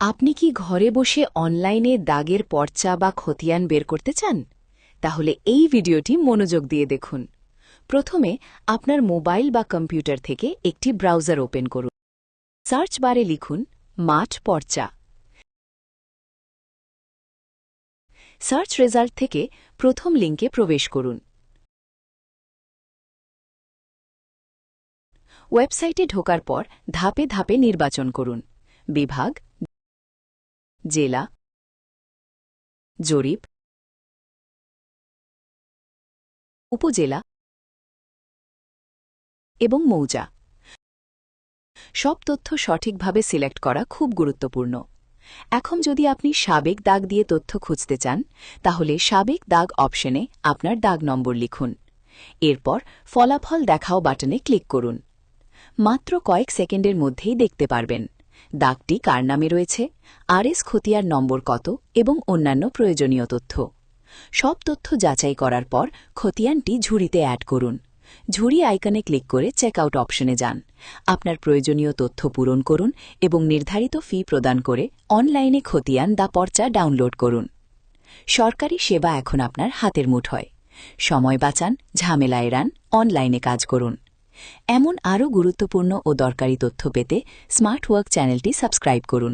আপনি কি ঘরে বসে অনলাইনে দাগের পর্চা বা খতিয়ান বের করতে চান? তাহলে এই ভিডিওটি মনোযোগ দিয়ে দেখুন। প্রথমে আপনার মোবাইল বা কম্পিউটার থেকে একটি ব্রাউজার ওপেন করুন। সার্চ বারে লিখুন মাঠ পর্চা। সার্চ রেজাল্ট থেকে প্রথম লিঙ্কে প্রবেশ করুন। ওয়েবসাইটে ঢোকার পর ধাপে ধাপে নির্বাচন করুন বিভাগ, জেলা, জরিপ, উপজেলা এবং মৌজা। সব তথ্য সঠিকভাবে সিলেক্ট করা খুব গুরুত্বপূর্ণ। এখন যদি আপনি সাবেক দাগ দিয়ে তথ্য খুঁজতে চান, তাহলে সাবেক দাগ অপশনে আপনার দাগ নম্বর লিখুন। এরপর ফলাফল দেখাও বাটনে ক্লিক করুন। মাত্র কয়েক সেকেন্ডের মধ্যেই দেখতে পারবেন দাগটি কার নামে রয়েছে, আরএস খতিয়ার নম্বর কত এবং অন্যান্য প্রয়োজনীয় তথ্য। সব তথ্য যাচাই করার পর খতিয়ানটি ঝুড়িতে অ্যাড করুন। ঝুড়ি আইকনে ক্লিক করে চেকআউট অপশনে যান। আপনার প্রয়োজনীয় তথ্য পূরণ করুন এবং নির্ধারিত ফি প্রদান করে অনলাইনে খতিয়ান বা পর্চা ডাউনলোড করুন। সরকারি সেবা এখন আপনার হাতের মুঠোয়। সময় বাঁচান, ঝামেলা এড়ান, অনলাইনে কাজ করুন। এমন আরও গুরুত্বপূর্ণ ও দরকারি তথ্য পেতে স্মার্ট ওয়ার্ক চ্যানেলটি সাবস্ক্রাইব করুন।